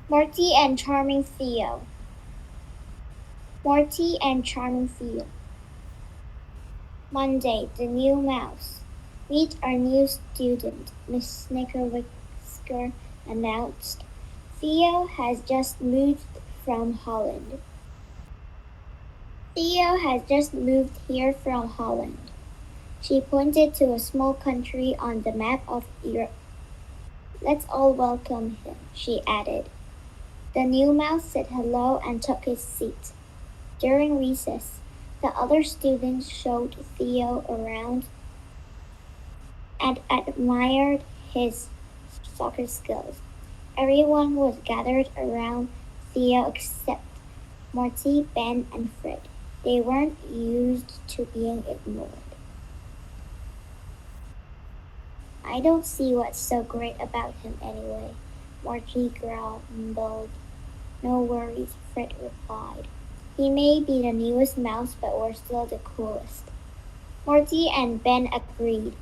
Morty and Charming Theo. Morty and Charming Theo. Monday, the new mouse. Meet our new student, Miss Snickerwhisker announced. Theo has just moved from Holland. Theo has just moved here from Holland. She pointed to a small country on the map of Europe. Let's all welcome him, she added. The new mouse said hello and took his seat. During recess, the other students showed Theo around and admired his soccer skills. Everyone was gathered around Theo except Morty, Ben, and Fred. They weren't used to being ignored. I don't see what's so great about him anyway, Morty grumbled. No worries, Fred replied. He may be the newest mouse, but we're still the coolest. Morty and Ben agreed.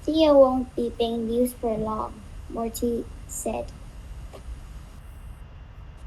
Theo won't be being used for long, Morty said.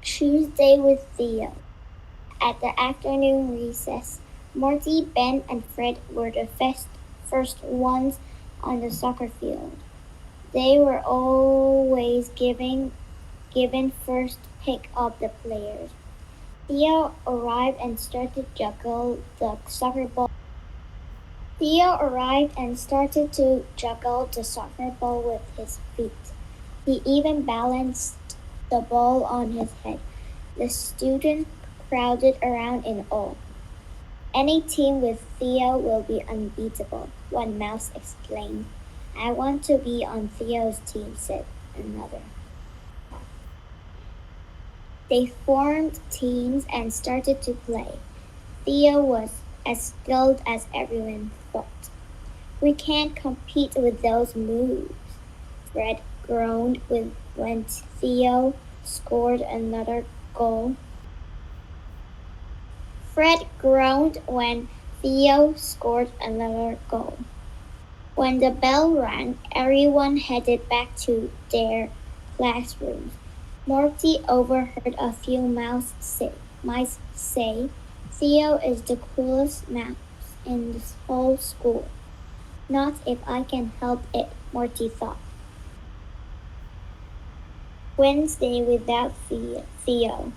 Tuesday with Theo. At the afternoon recess, Morty, Ben, and Fred were the first ones on the soccer field. They were always given first pick of the players. Theo arrived and started to juggle the soccer ball. Theo arrived and started to juggle the soccer ball with his feet. He even balanced the ball on his head. The students crowded around in awe. Any team with Theo will be unbeatable, one mouse exclaimed. I want to be on Theo's team, said another. They formed teams and started to play. Theo was as skilled as everyone thought. We can't compete with those moves, Fred groaned when Theo scored another goal. Fred groaned when Theo scored another goal. When the bell rang, everyone headed back to their classrooms. Morty overheard a few mice say, Theo is the coolest mouse in the whole school. Not if I can help it, Morty thought. Wednesday without Theo.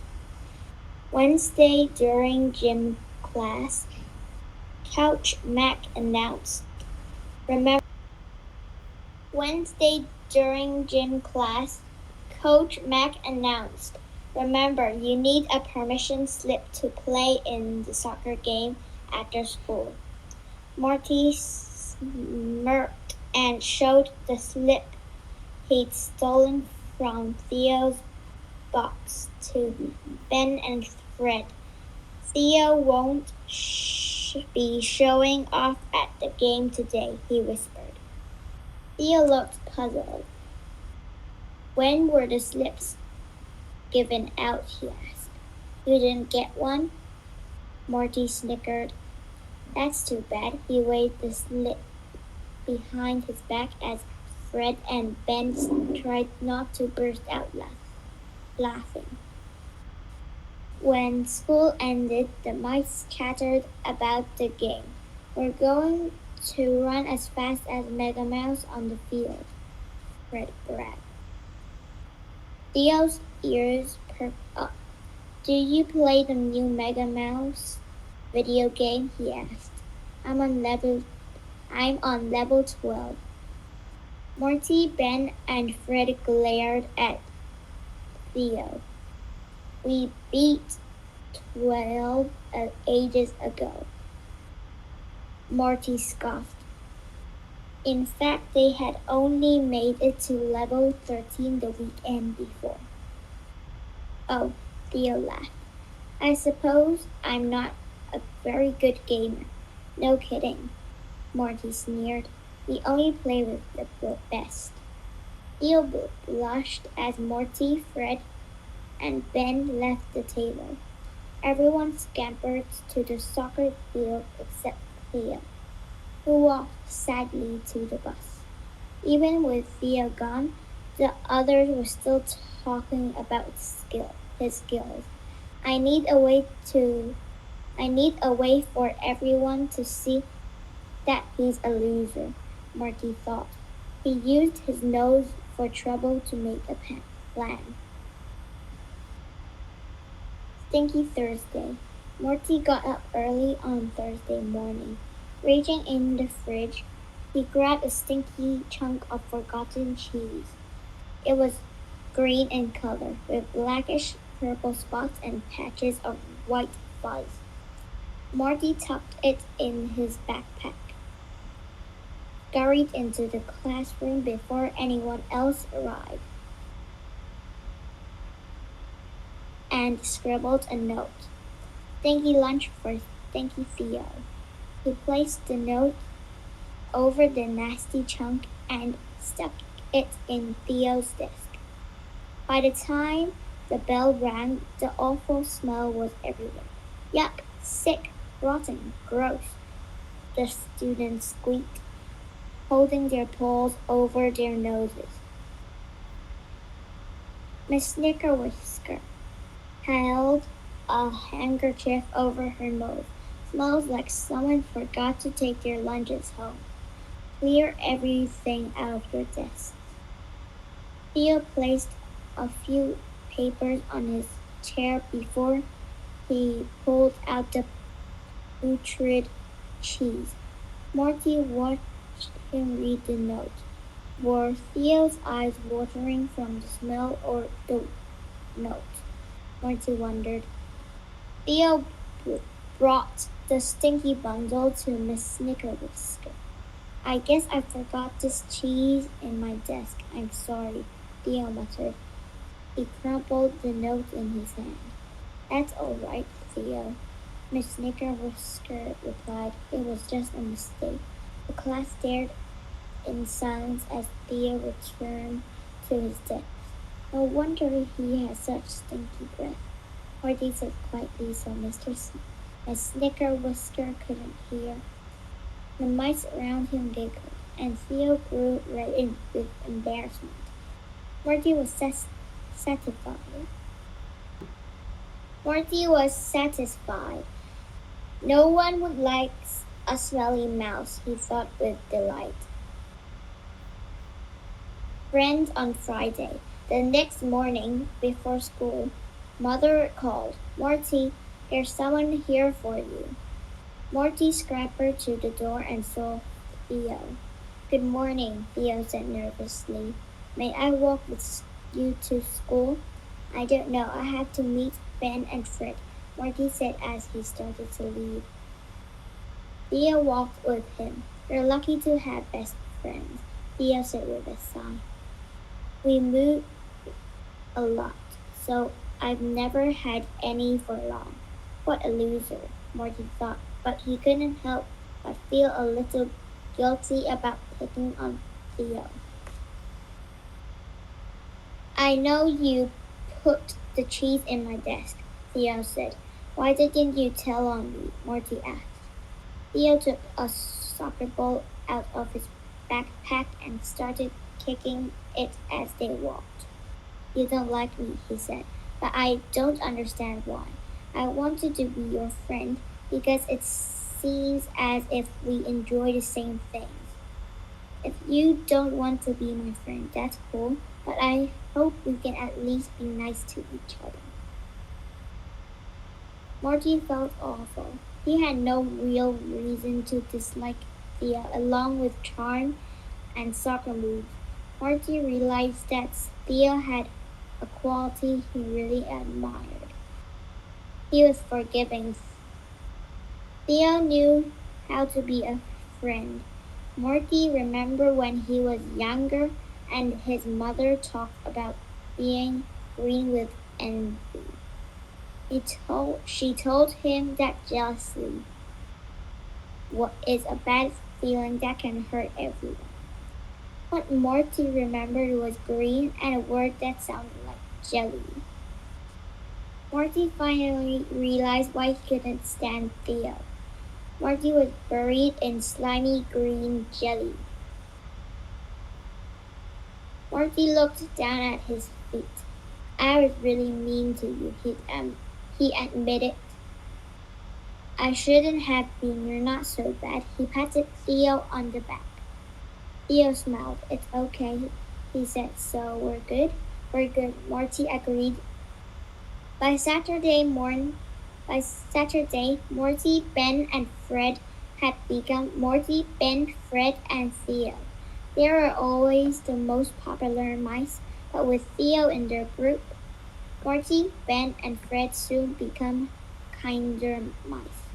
Wednesday during gym class, Coach Mac announced. Remember, Wednesday during gym class, Coach Mac announced. Remember, you need a permission slip to play in the soccer game after school. Morty smirked and showed the slip he'd stolen from Theo's box to Ben and Fred. Theo won't be showing off at the game today, he whispered. Theo looked puzzled. When were the slips given out, he asked. You didn't get one? Morty snickered. That's too bad. He waved the slip behind his back as Fred and Ben tried not to burst out laughing. When school ended, the mice chattered about the game. We're going to run as fast as Mega Mouse on the field, Fred bragged. Theo's ears perked up. Do you play the new Mega Mouse video game? He asked. I'm on level 12. Morty, Ben, and Fred glared at Theo. We beat 12 ages ago, Morty scoffed. In fact, they had only made it to level 13 the weekend before. Oh, Theo laughed. I suppose I'm not a very good gamer. No kidding, Morty sneered. We only play with the best. Theo blushed as Morty, Fred, and Ben left the table. Everyone scampered to the soccer field except Theo, who walked sadly to the bus. Even with Theo gone, The others were still talking about his skills. I need a way to I need a way for everyone to see that he's a loser, Morty thought. He used his nose for trouble to make a plan. Stinky Thursday. Morty got up early on Thursday morning. Reaching in the fridge, he grabbed a stinky chunk of forgotten cheese. It was green in color, with blackish purple spots and patches of white fuzz. Morty tucked it in his backpack, scurried into the classroom before anyone else arrived, and scribbled a note. Stinky lunch for Stinky Theo. He placed the note over the nasty chunk and stuck it in Theo's desk. By the time the bell rang, the awful smell was everywhere. Yuck, sick, rotten, gross, the students squeaked, holding their paws over their noses. Miss Snickerwhisker held a handkerchief over her nose. Smells like someone forgot to take their lunches home. Clear everything out of your desk. Theo placed a few papers on his chair before he pulled out the putrid cheese. Morty watched him read the note. Were Theo's eyes watering from the smell or the note? Morty wondered. Theo brought the stinky bundle to Miss Snickerwhisker. I guess I forgot this cheese in my desk. I'm sorry, Theo muttered. He crumpled the note in his hand. That's all right, Theo, Miss Snickerwhisker replied. It was just a mistake. The class stared in silence as Theo returned to his desk. No wonder he has such stinky breath, Morty said quietly so Miss Snickerwhisker couldn't hear. The mice around him giggled, and Theo grew red with embarrassment. Morty was satisfied. Morty was satisfied. No one would like a smelly mouse, he thought with delight. Friends on Friday. The next morning, before school, Mother called, Morty, there's someone here for you. Morty scampered to the door and saw Theo. Good morning, Theo said nervously. May I walk with you to school? I don't know. I have to meet Ben and Fred, Morty said as he started to leave. Theo walked with him. You're lucky to have best friends, Theo said with a sigh. We moved a lot, so I've never had any for long. What a loser, Morty thought, but he couldn't help but feel a little guilty about picking on Theo. I know you put the cheese in my desk, Theo said. Why didn't you tell on me? Morty asked. Theo took a soccer ball out of his backpack and started kicking it as they walked. You don't like me, he said, but I don't understand why. I wanted to be your friend because it seems as if we enjoy the same things. If you don't want to be my friend, that's cool, but I hope we can at least be nice to each other. Morty felt awful. He had no real reason to dislike Theo, along with charm and soccer moves. Morty realized that Theo had a quality he really admired. He was forgiving. Theo knew how to be a friend. Morty remembered when he was younger and his mother talked about being green with envy. She told him that jealousy is a bad feeling that can hurt everyone. What Morty remembered was green and a word that sounded like jelly. Morty finally realized why he couldn't stand Theo. Morty was buried in slimy green jelly. Morty looked down at his feet. I was really mean to you, he admitted. I shouldn't have been. You're not so bad. He patted Theo on the back. Theo smiled. It's okay, he said. So we're good? We're good, Morty agreed. By Saturday morning, by Saturday, Morty, Ben, and Fred had become Morty, Ben, Fred, and Theo. They were always the most popular mice, but with Theo in their group, Morty, Ben, and Fred soon become kinder mice.